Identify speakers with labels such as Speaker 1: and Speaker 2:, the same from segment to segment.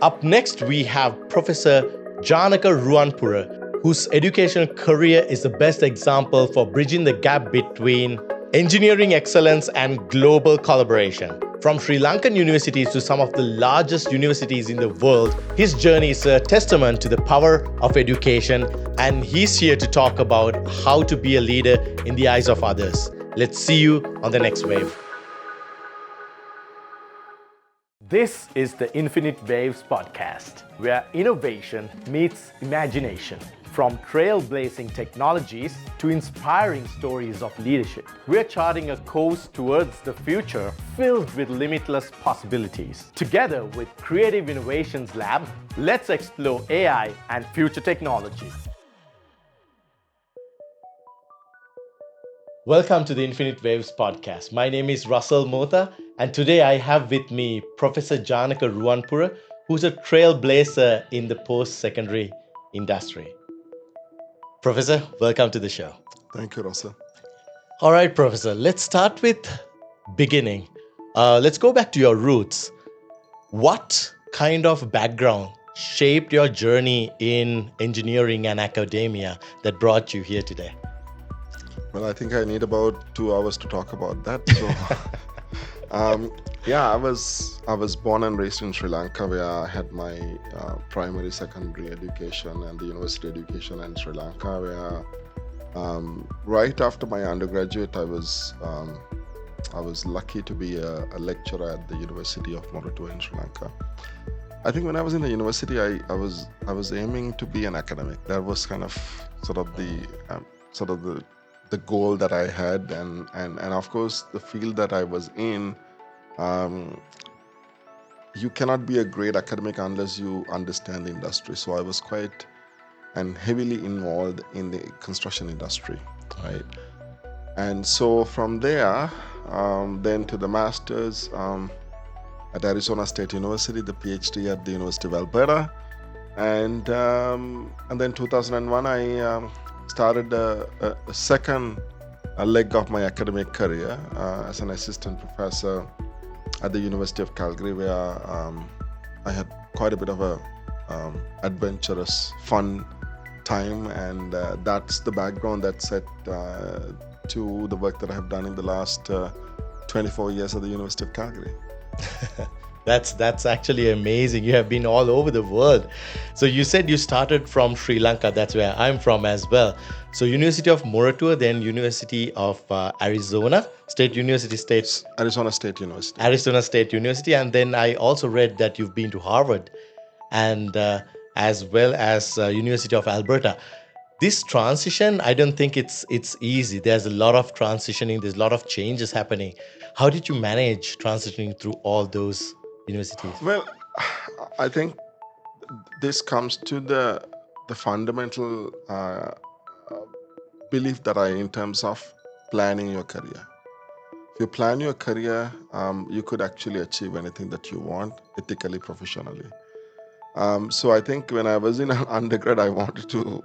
Speaker 1: Up next, we have Professor Janaka Ruwanpura, whose educational career is the best example for bridging the gap between engineering excellence and global collaboration. From Sri Lankan universities to some of the largest universities in the world, his journey is a testament to the power of education, and he's here to talk about how to be a leader in the eyes of others. Let's see you on the next wave. This is the Infinite Waves podcast, where innovation meets imagination. From trailblazing technologies to inspiring stories of leadership, we're charting a course towards the future filled with limitless possibilities. Together with Creative Innovations Lab, let's explore AI and future technology. Welcome to the Infinite Waves podcast. My name is Russell Motha, and today I have with me Professor Janaka Ruwanpura, who's a trailblazer in the post-secondary industry. Professor, welcome to the show.
Speaker 2: Thank you, Russell.
Speaker 1: All right, Professor, let's start with beginning. Let's go back to your roots. What kind of background shaped your journey in engineering and academia that brought you here today?
Speaker 2: Well, I think I need about 2 hours to talk about that. So, I was born and raised in Sri Lanka, where I had my primary, secondary education and the university education in Sri Lanka, where right after my undergraduate, I was lucky to be a lecturer at the University of Moratuwa in Sri Lanka. I think when I was in the university, I was aiming to be an academic. That was kind of sort of the goal that I had, and of course the field that I was in, you cannot be a great academic unless you understand the industry. So I was quite and heavily involved in the construction industry, right? And so from there, then to the master's at Arizona State University, the PhD at the University of Alberta, and then 2001 I started a second leg of my academic career as an assistant professor at the University of Calgary, where I had quite a bit of a adventurous, fun time, and that's the background that set to the work that I have done in the last 24 years at the University of Calgary.
Speaker 1: That's actually amazing. You have been all over the world. So you said you started from Sri Lanka. That's where I'm from as well. So University of Moratuwa, then University of Arizona State University.
Speaker 2: Arizona State University.
Speaker 1: Arizona State University. And then I also read that you've been to Harvard and as well as University of Alberta. This transition, I don't think it's easy. There's a lot of transitioning. There's a lot of changes happening. How did you manage transitioning through all those universities?
Speaker 2: Well, I think this comes to the fundamental belief that in terms of planning your career. If you plan your career, you could actually achieve anything that you want, ethically, professionally. So I think when I was in undergrad, I wanted to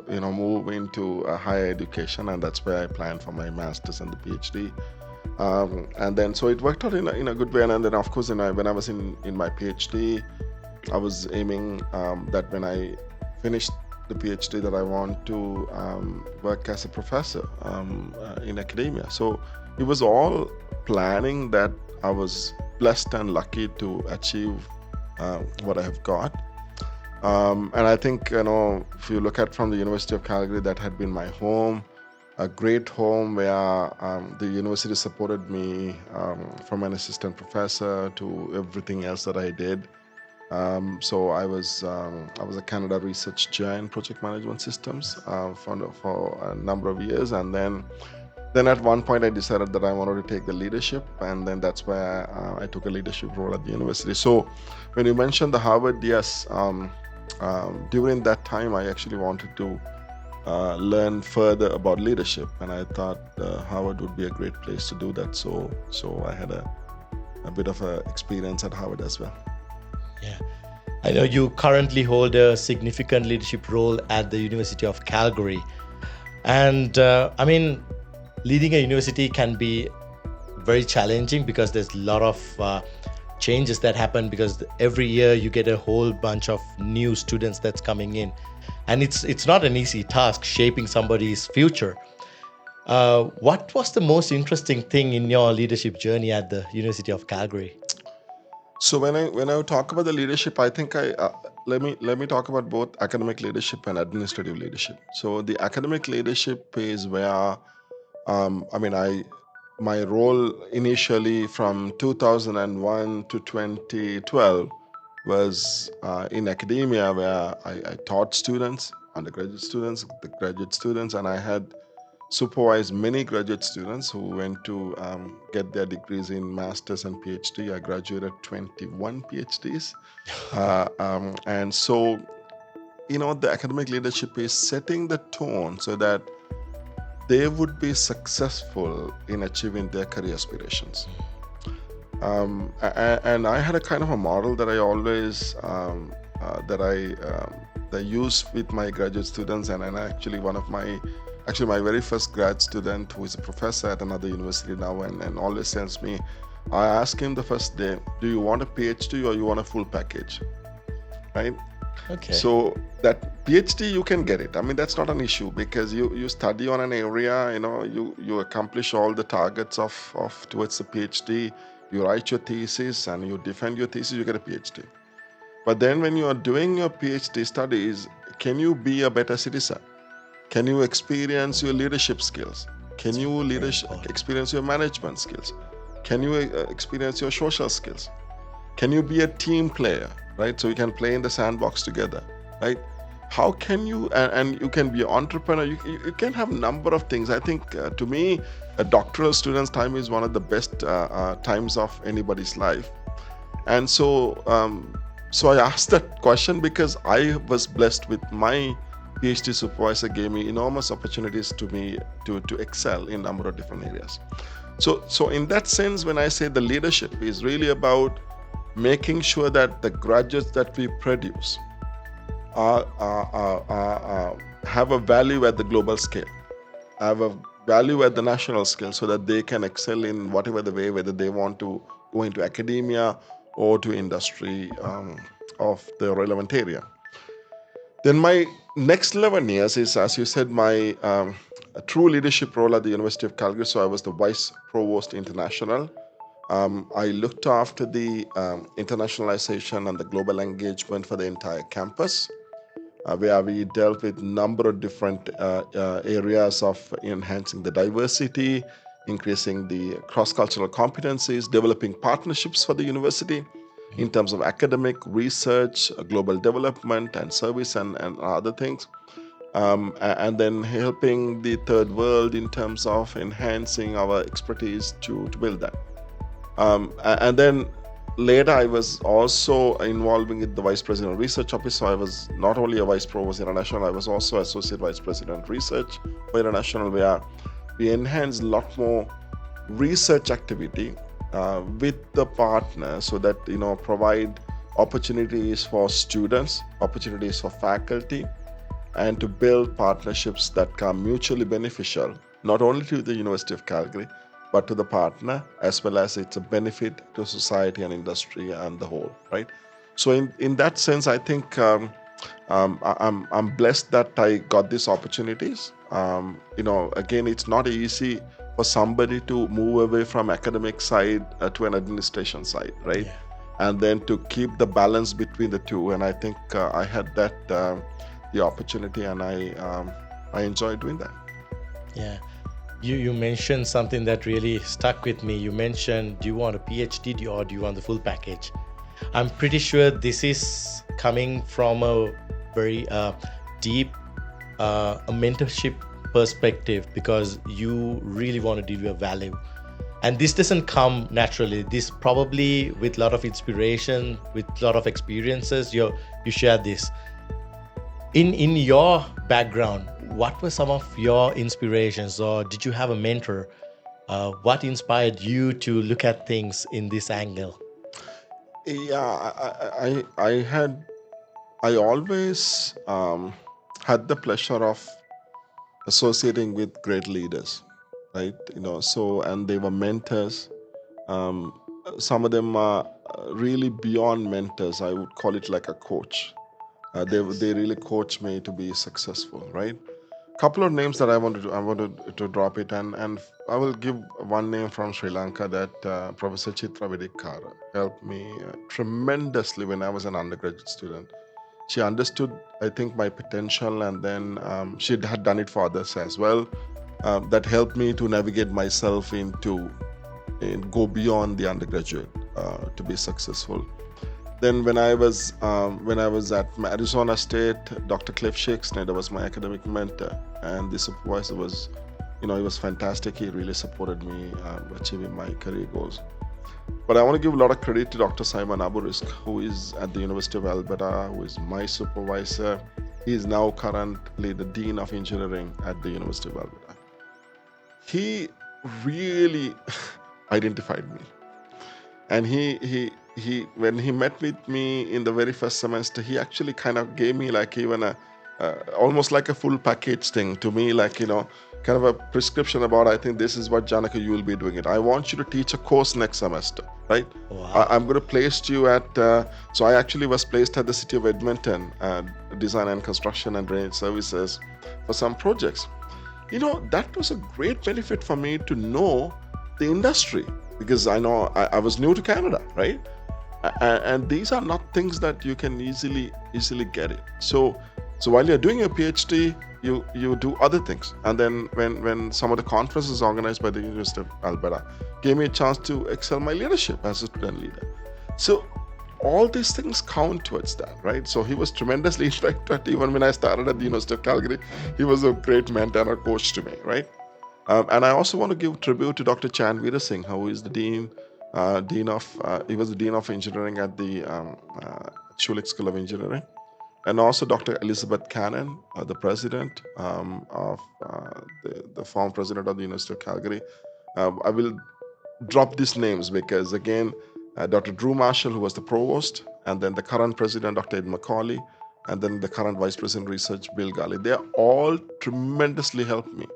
Speaker 2: move into a higher education, and that's where I planned for my master's and the PhD. And then so it worked out in a good way. And then of course, when I was in my PhD, I was aiming that when I finished the PhD that I want to work as a professor in academia. So it was all planning that I was blessed and lucky to achieve what I have got. And I think, if you look at from the University of Calgary, that had been my home, a great home where the university supported me from an assistant professor to everything else that I did. So I was a Canada Research Chair in project management systems for a number of years, and then at one point I decided that I wanted to take the leadership, and then that's why I took a leadership role at the university. So when you mentioned the Harvard, yes, during that time I actually wanted to learn further about leadership, and I thought Harvard would be a great place to do that. So I had a bit of a experience at Harvard as well.
Speaker 1: Yeah, I know you currently hold a significant leadership role at the University of Calgary, and leading a university can be very challenging because there's a lot of changes that happen, because every year you get a whole bunch of new students that's coming in, and it's not an easy task shaping somebody's future. What was the most interesting thing in your leadership journey at the University of Calgary?
Speaker 2: So when I talk about the leadership, I think I let me talk about both academic leadership and administrative leadership. So the academic leadership is where my role initially from 2001 to 2012 was in academia, where I taught students, undergraduate students, the graduate students, and I had supervised many graduate students who went to get their degrees in masters and PhD. I graduated 21 PhDs, and so the academic leadership is setting the tone so that they would be successful in achieving their career aspirations. And I had a kind of a model that I always that I use with my graduate students, and actually my very first grad student, who is a professor at another university now, and always tells me, I ask him the first day, do you want a PhD or you want a full package, right?
Speaker 1: Okay.
Speaker 2: So that PhD, you can get it. I mean, that's not an issue, because you study on an area, you accomplish all the targets of towards the PhD, you write your thesis and you defend your thesis, you get a PhD. But then when you are doing your PhD studies, can you be a better citizen? Can you experience your leadership skills? Can you experience your management skills? Can you experience your social skills? Can you be a team player, right? So you can play in the sandbox together, right? How can you, and you can be an entrepreneur, you can have a number of things. I think to me, a doctoral student's time is one of the best times of anybody's life. And so I asked that question because I was blessed with my PhD supervisor gave me enormous opportunities to excel in a number of different areas. So in that sense, when I say the leadership is really about making sure that the graduates that we produce have a value at the global scale, have a value at the national scale, so that they can excel in whatever the way, whether they want to go into academia or to industry of the relevant area. Then my next 11 years is, as you said, my true leadership role at the University of Calgary. So I was the Vice Provost International. I looked after the internationalization and the global engagement for the entire campus, where we dealt with a number of different areas of enhancing the diversity, increasing the cross-cultural competencies, developing partnerships for the university in terms of academic research, global development and service and other things. And then helping the third world in terms of enhancing our expertise to build that. And then later I was also involving in the Vice President Research Office. So I was not only a Vice Provost International, I was also Associate Vice President Research for International, where we enhanced a lot more research activity with the partner, so that provide opportunities for students, opportunities for faculty, and to build partnerships that are mutually beneficial, not only to the University of Calgary, but to the partner, as well as it's a benefit to society and industry and the whole, right? So in that sense, I think I'm blessed that I got these opportunities. Again, it's not easy for somebody to move away from academic side to an administration side, right? Yeah. And then to keep the balance between the two. And I think I had that the opportunity, and I enjoyed doing that.
Speaker 1: Yeah. You mentioned something that really stuck with me. You mentioned, do you want a PhD or do you want the full package? I'm pretty sure this is coming from a very deep a mentorship perspective, because you really want to deliver value. And this doesn't come naturally. This probably with a lot of inspiration, with a lot of experiences, you share this. In your background, what were some of your inspirations, or did you have a mentor? What inspired you to look at things in this angle?
Speaker 2: Yeah, I always had the pleasure of associating with great leaders, right? So, and they were mentors. some of them are really beyond mentors. I would call it like a coach. They really coach me to be successful, right? Couple of names that I wanted to drop it, and I will give one name from Sri Lanka, that Professor Chitra Vidikar helped me tremendously when I was an undergraduate student. She understood, I think, my potential, and then she had done it for others as well. That helped me to navigate myself into and go beyond the undergraduate to be successful. Then when I was at Arizona State, Dr. Cliff Shakespeare was my academic mentor, and the supervisor was, he was fantastic. He really supported me achieving my career goals. But I want to give a lot of credit to Dr. Simon Aburisk, who is at the University of Alberta, who is my supervisor. He is now currently the Dean of Engineering at the University of Alberta. He really identified me. And he when he met with me in the very first semester, he actually kind of gave me like even a almost like a full package thing to me, like, kind of a prescription about, I think this is what, Janaka, you will be doing it. I want you to teach a course next semester, right?
Speaker 1: Wow.
Speaker 2: I'm going to place you at, so I actually was placed at the City of Edmonton, Design and Construction and Drainage Services for some projects. That was a great benefit for me to know the industry, because I know I was new to Canada, right? And these are not things that you can easily get it. So while you're doing your PhD, you do other things. And then when some of the conferences organized by the University of Alberta gave me a chance to excel my leadership as a student leader. So all these things count towards that, right? So he was tremendously impacted. Even when I started at the University of Calgary, he was a great mentor and a coach to me, right? And I also want to give tribute to Dr. Chan Veera Singh, who is the he was the Dean of Engineering at the Schulich School of Engineering. And also Dr. Elizabeth Cannon, the president of the former president of the University of Calgary. I will drop these names because, again, Dr. Drew Marshall, who was the provost, and then the current president, Dr. Ed McCauley, and then the current vice president research, Bill Galley. They all tremendously helped me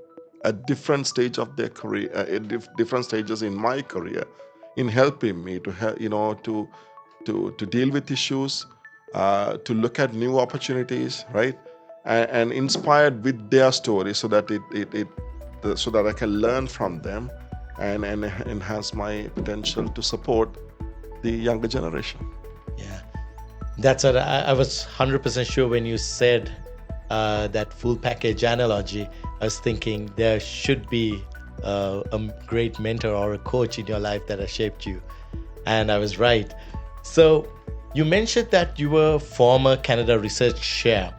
Speaker 2: at different stage of their career, at different stages in my career, in helping me to help, to deal with issues, to look at new opportunities, right, and inspired with their story, so that so that I can learn from them and enhance my potential to support the younger generation.
Speaker 1: Yeah, that's what I was 100% sure when you said that full package analogy. I was thinking there should be a great mentor or a coach in your life that has shaped you, and I was right. So you mentioned that you were former Canada Research Chair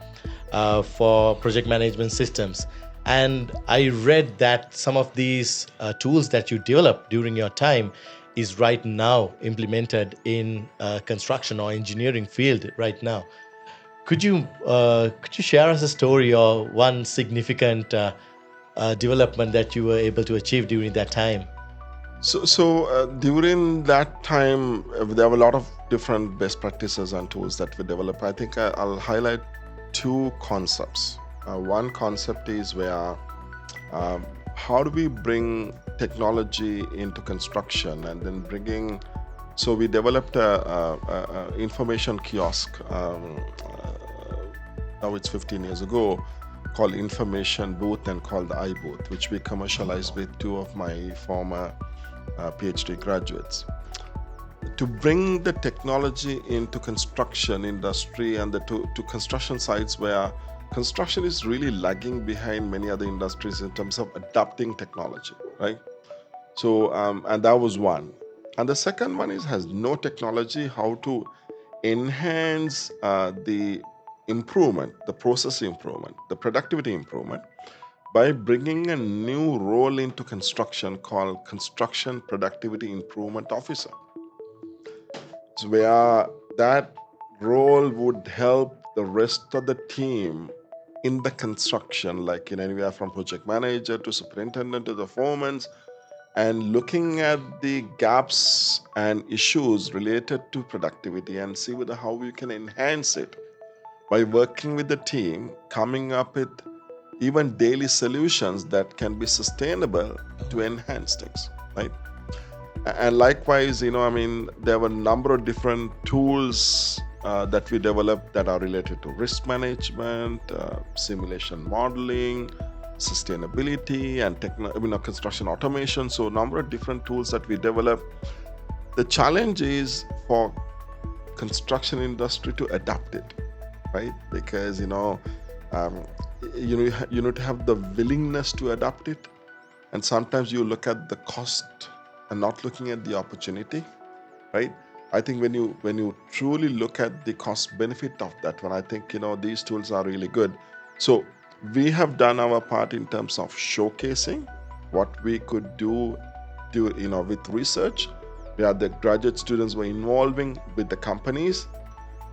Speaker 1: for project management systems, and I read that some of these tools that you developed during your time is right now implemented in construction or engineering field right now. Could you share us a story or one significant development that you were able to achieve during that time?
Speaker 2: So during that time, there were a lot of different best practices and tools that we developed. I think I'll highlight two concepts. One concept is where how do we bring technology into construction, and then so we developed a information kiosk. Now it's 15 years ago, called Information Booth and called the iBooth, which we commercialized with two of my former PhD graduates. To bring the technology into construction industry and to construction sites where construction is really lagging behind many other industries in terms of adopting technology, right? So, and that was one. And the second one has no technology, how to enhance the improvement, the process improvement, the productivity improvement, by bringing a new role into construction called Construction Productivity Improvement Officer. So where that role would help the rest of the team in the construction, like in anywhere from project manager to superintendent to the foremen, and looking at the gaps and issues related to productivity and see how we can enhance it by working with the team, coming up with even daily solutions that can be sustainable to enhance things, right? And likewise, there were a number of different tools that we developed that are related to risk management, simulation modeling, sustainability, and construction automation. So a number of different tools that we developed. The challenge is for construction industry to adapt it, right? Because you need to have the willingness to adapt it, and sometimes you look at the cost and not looking at the opportunity, right? I think when you truly look at the cost benefit of that one, I think these tools are really good. So we have done our part in terms of showcasing what we could do with research. We had the graduate students were involving with the companies,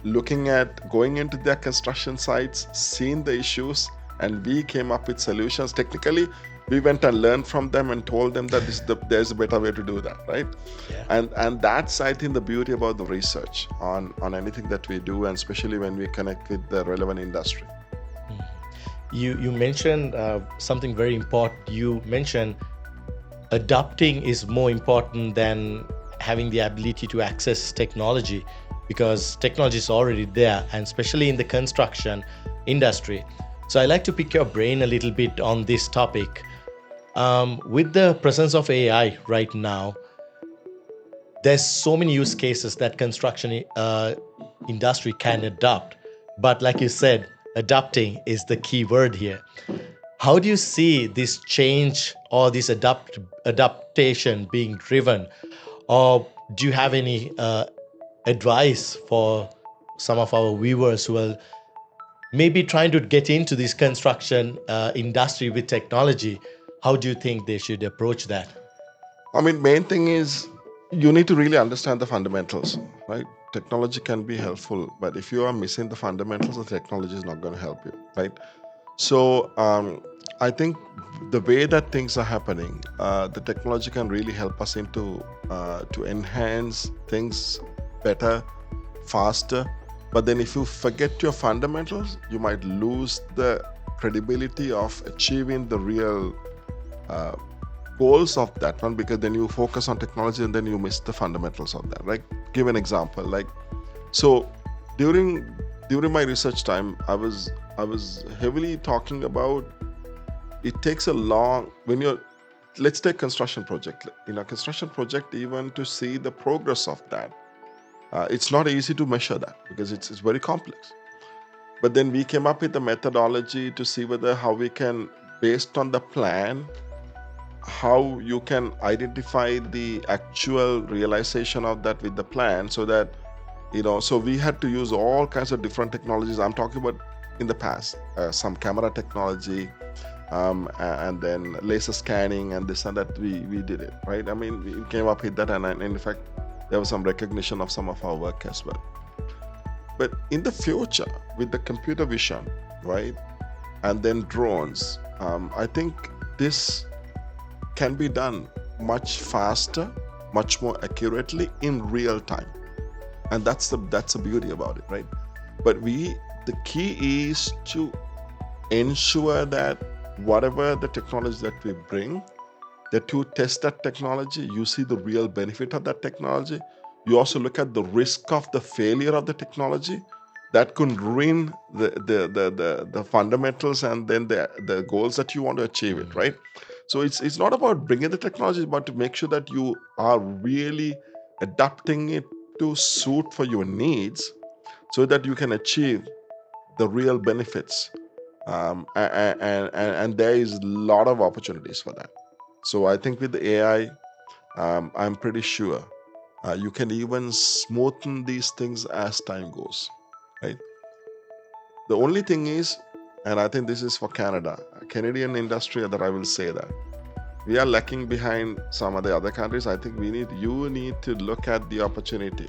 Speaker 2: looking at going into their construction sites, seeing the issues, and we came up with solutions. Technically, we went and learned from them and told them that there's a better way to do that, right?
Speaker 1: Yeah.
Speaker 2: And that's, I think, the beauty about the research on anything that we do, and especially when we connect with the relevant industry.
Speaker 1: You mentioned something very important. You mentioned adapting is more important than having the ability to access technology, because technology is already there, and especially in the construction industry. So I like to pick your brain a little bit on this topic. With the presence of AI right now, there's so many use cases that construction industry can adopt. But like you said, adapting is the key word here. How do you see this change or this adaptation being driven? Or do you have any advice for some of our viewers who are maybe trying to get into this construction industry with technology? How do you think they should approach that?
Speaker 2: Main thing is you need to really understand the fundamentals, right? Technology can be helpful, but if you are missing the fundamentals, the technology is not going to help you, right? So I think the way that things are happening, the technology can really help us to enhance things better, faster. But then if you forget your fundamentals, you might lose the credibility of achieving the real goals of that one, because then you focus on technology and then you miss the fundamentals of that, right? Give an example. So during my research time, I was heavily talking about it takes a long, let's take construction project. In a construction project, even to see the progress of that, it's not easy to measure that because it's very complex. But then we came up with a methodology to see how we can, based on the plan, how you can identify the actual realization of that with the plan, so that so we had to use all kinds of different technologies. I'm talking about in the past, some camera technology, and then laser scanning and this and that. We did it, right? We came up with that, and in fact there was some recognition of some of our work as well. But in the future, with the computer vision, right, and then drones, I think this can be done much faster, much more accurately in real time, and that's the beauty about it, right? But the key is to ensure that whatever the technology that we bring, that you test that technology, you see the real benefit of that technology. You also look at the risk of the failure of the technology that could ruin the fundamentals and then the goals that you want to achieve it, right? So it's not about bringing the technology, but to make sure that you are really adapting it to suit for your needs, so that you can achieve the real benefits. And there is a lot of opportunities for that. So I think with the AI, I'm pretty sure you can even smoothen these things as time goes, right? The only thing is, and I think this is for Canadian industry, that I will say that we are lacking behind some of the other countries. I think you need to look at the opportunity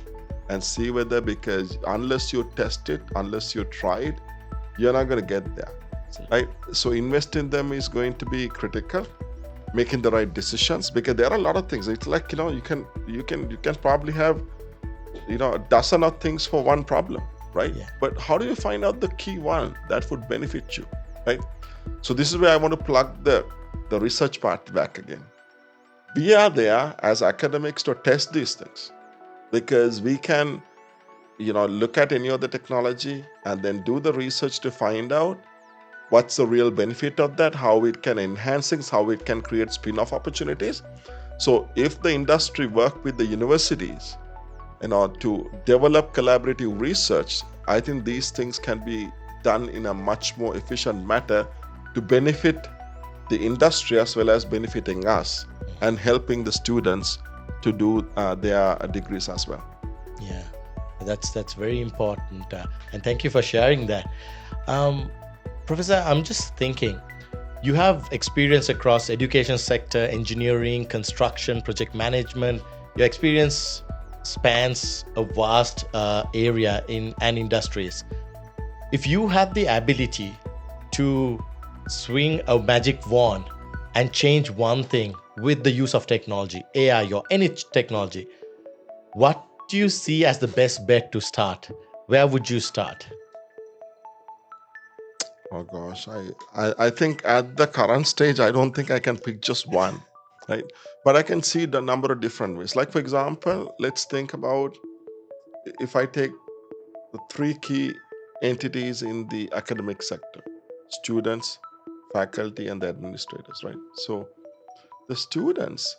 Speaker 2: and see whether, because unless you test it, unless you try it, you're not going to get there, right? So invest in them is going to be critical. Making the right decisions, because there are a lot of things. It's like you can probably have a dozen of things for one problem, right?
Speaker 1: Yeah.
Speaker 2: But how do you find out the key one that would benefit you, right? So this is where I want to plug the research part back again. We are there as academics to test these things, because we can, look at any of the technology and then do the research to find out what's the real benefit of that, how it can enhance things, how it can create spin-off opportunities. So if the industry work with the universities, to develop collaborative research, I think these things can be done in a much more efficient manner to benefit the industry as well as benefiting us and helping the students to do their degrees as well.
Speaker 1: Yeah, that's very important, and thank you for sharing that. Professor, I'm just thinking, you have experience across education sector, engineering, construction, project management. Your experience spans a vast area in and industries. If you had the ability to swing a magic wand and change one thing with the use of technology, AI or any technology, what do you see as the best bet to start? Where would you start?
Speaker 2: Oh gosh, I think at the current stage, I don't think I can pick just one, right? But I can see the number of different ways. Like, for example, let's think about, if I take the three key entities in the academic sector: students, faculty, and the administrators, right? So the students,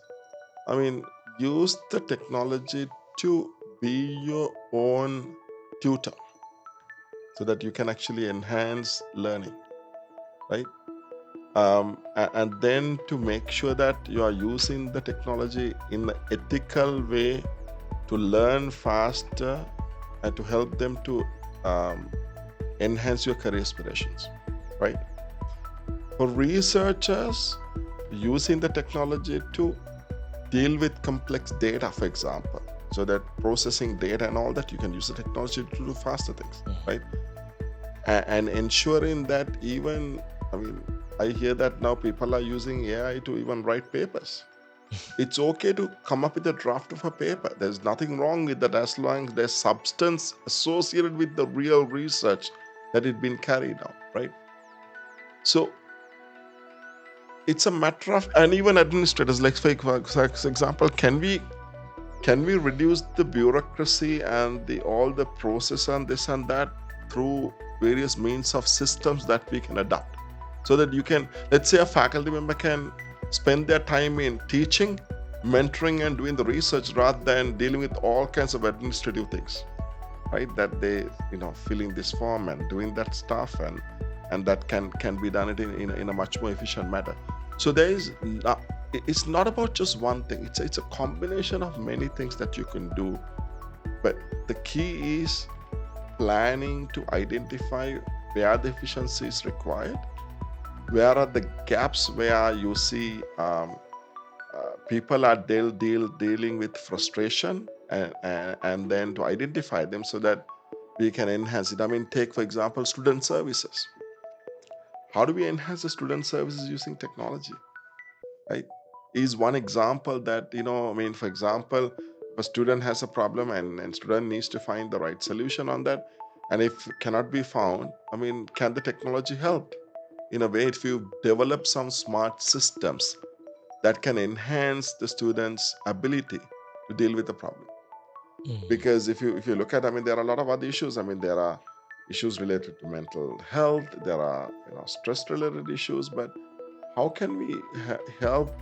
Speaker 2: use the technology to be your own tutor so that you can actually enhance learning, right? And then to make sure that you are using the technology in an ethical way to learn faster and to help them to enhance your career aspirations, right? For researchers, using the technology to deal with complex data, for example, so that processing data and all that, you can use the technology to do faster things, right? And ensuring that even, I hear that now people are using AI to even write papers. It's okay to come up with a draft of a paper. There's nothing wrong with that as long as there's substance associated with the real research that has been carried out, right? So it's a matter of, and even administrators, like for example, can we reduce the bureaucracy and all the process and this and that through various means of systems that we can adopt, so that you can, let's say a faculty member can spend their time in teaching, mentoring, and doing the research rather than dealing with all kinds of administrative things, right? That they, filling this form and doing that stuff, and that can be done in a much more efficient manner. So it's not about just one thing. It's a combination of many things that you can do. But the key is planning to identify where the efficiency is required, where are the gaps where you see people are dealing with frustration, and then to identify them so that we can enhance it. Take, for example, student services. How do we enhance the student services using technology, right? Is one example that, for example, if a student has a problem and student needs to find the right solution on that, and if cannot be found, can the technology help? In a way, if you develop some smart systems that can enhance the students' ability to deal with the problem. Because if you look at, there are a lot of other issues. There are issues related to mental health, there are stress-related issues, but how can we help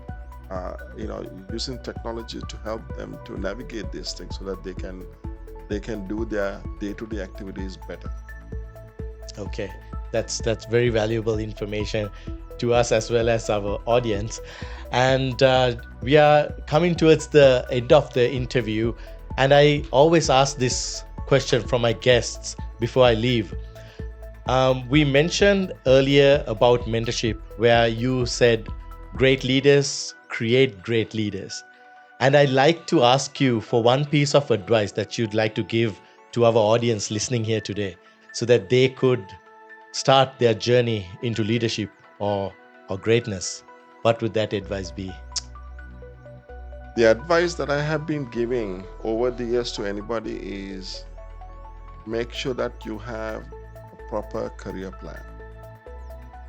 Speaker 2: using technology to help them to navigate these things so that they can do their day-to-day activities better?
Speaker 1: Okay, that's very valuable information to us as well as our audience. And we are coming towards the end of the interview, and I always ask this question from my guests before I leave. We mentioned earlier about mentorship, where you said great leaders create great leaders. And I'd like to ask you for one piece of advice that you'd like to give to our audience listening here today, so that they could start their journey into leadership or greatness. What would that advice be?
Speaker 2: The advice that I have been giving over the years to anybody is make sure that you have a proper career plan.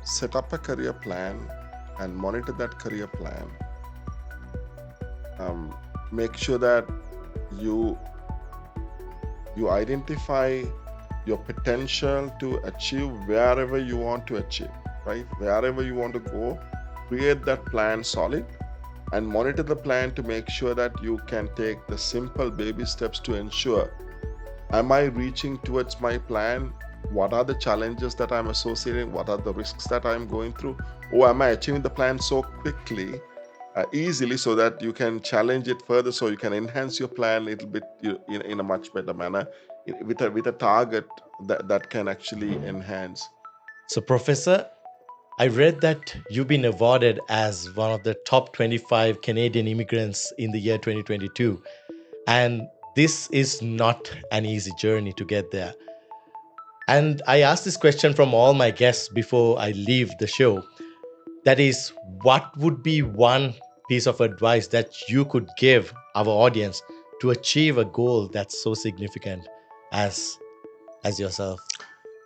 Speaker 2: Set up a career plan and monitor that career plan make sure that you identify your potential to achieve wherever you want to achieve, right? Wherever you want to go, create that plan solid and monitor the plan to make sure that you can take the simple baby steps to ensure, am I reaching towards my plan? What are the challenges that I'm associating? What are the risks that I'm going through? Or am I achieving the plan so quickly, easily, so that you can challenge it further, so you can enhance your plan a little bit in a much better manner with a target that can actually enhance.
Speaker 1: So, Professor, I read that you've been awarded as one of the top 25 Canadian immigrants in the year 2022. And this is not an easy journey to get there. And I asked this question from all my guests before I leave the show. That is, what would be one piece of advice that you could give our audience to achieve a goal that's so significant as yourself?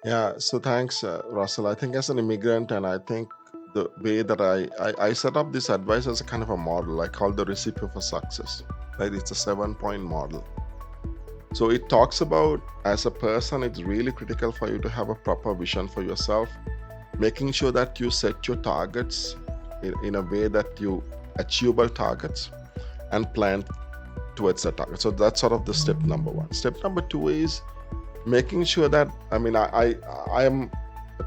Speaker 2: Yeah, so thanks, Russell. I think as an immigrant, and I think the way that I set up this advice as a kind of a model, I call the recipe for success, right? It's a 7-point model. So it talks about, as a person, it's really critical for you to have a proper vision for yourself, making sure that you set your targets in a way that you achievable targets and plan towards the target. So that's sort of the step number one. Step number two is making sure that, I am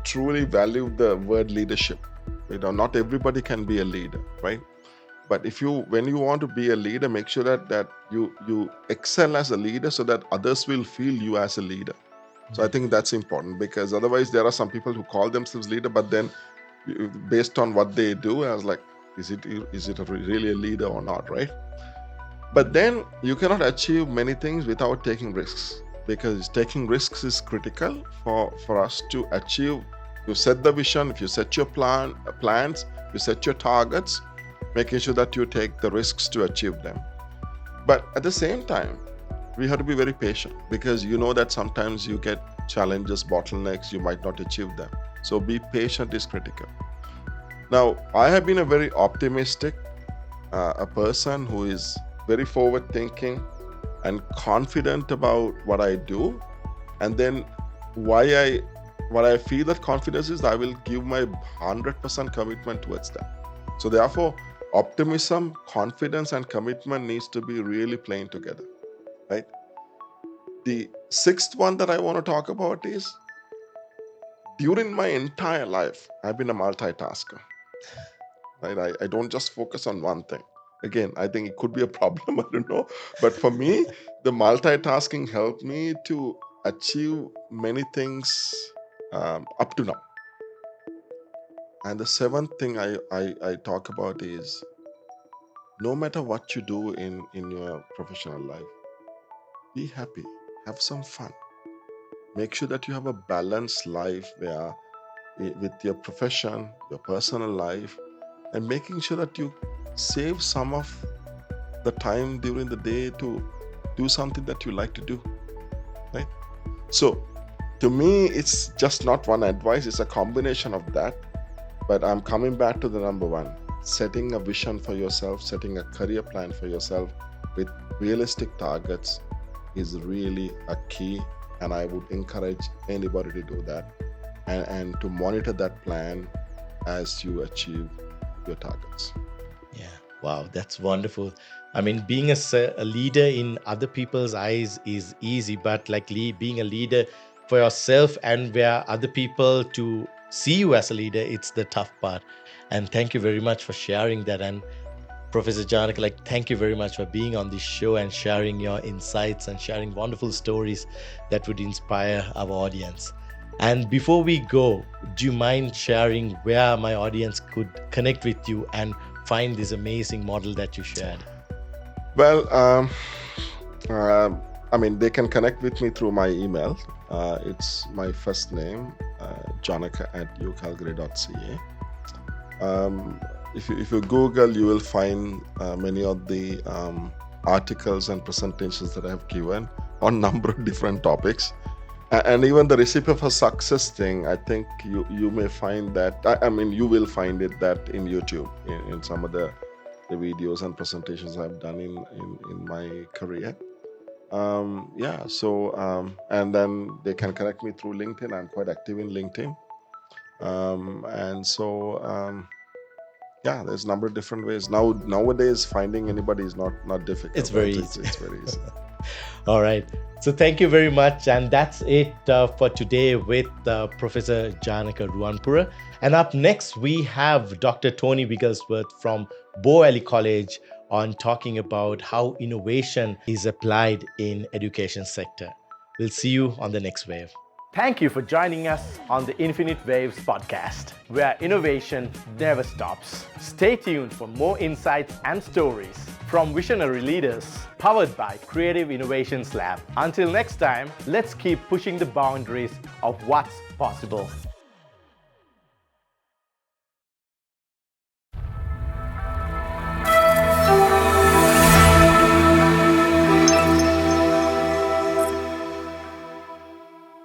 Speaker 2: truly value the word leadership. Not everybody can be a leader, right? But when you want to be a leader, make sure that you excel as a leader so that others will feel you as a leader. So I think that's important, because otherwise there are some people who call themselves leader, but then based on what they do, I was like, is it really a leader or not, right? But then you cannot achieve many things without taking risks, because taking risks is critical for us to achieve. You set the vision, if you set your plans, you set your targets, making sure that you take the risks to achieve them. But at the same time, we have to be very patient, because you know that sometimes you get challenges, bottlenecks, you might not achieve them. So be patient is critical. Now, I have been a very optimistic, a person who is very forward thinking and confident about what I do. And then what I feel that confidence is, I will give my 100% commitment towards that. So therefore, optimism, confidence, and commitment needs to be really playing together, right? The sixth one that I want to talk about is, during my entire life, I've been a multitasker, right? I don't just focus on one thing. Again, I think it could be a problem, I don't know. But for me, the multitasking helped me to achieve many things up to now. And the seventh thing I talk about is, no matter what you do in your professional life, be happy, have some fun. Make sure that you have a balanced life where, with your profession, your personal life, and making sure that you save some of the time during the day to do something that you like to do, right? So to me, it's just not one advice, it's a combination of that. But I'm coming back to the number one, setting a vision for yourself, setting a career plan for yourself with realistic targets is really a key. And I would encourage anybody to do that and to monitor that plan as you achieve your targets.
Speaker 1: Yeah, wow, that's wonderful. I mean, being a leader in other people's eyes is easy, but like being a leader for yourself and where other people to see you as a leader, it's the tough part. And thank you very much for sharing that. And Professor Janaka, thank you very much for being on this show and sharing your insights and sharing wonderful stories that would inspire our audience. And before we go, do you mind sharing where my audience could connect with you and find this amazing model that you shared?
Speaker 2: Well, they can connect with me through my email. It's my first name, janaka@ucalgary.ca. If you Google, you will find many of the articles and presentations that I have given on a number of different topics. And even the recipe for success thing, I think you may find that, you will find it that in YouTube, in some of the the videos and presentations I've done in my career. And then they can connect me through LinkedIn. I'm quite active in LinkedIn. There's a number of different ways. Nowadays, finding anybody is not difficult.
Speaker 1: It's very
Speaker 2: right?
Speaker 1: easy.
Speaker 2: It's very easy.
Speaker 1: All right. So thank you very much. And that's it for today with Professor Janaka Ruwanpura. And up next, we have Dr. Tony Wigglesworth from Bow Valley College on talking about how innovation is applied in education sector. We'll see you on the next wave. Thank you for joining us on the Infinite Waves podcast, where innovation never stops. Stay tuned for more insights and stories from visionary leaders, powered by Creative Innovations Lab. Until next time, let's keep pushing the boundaries of what's possible.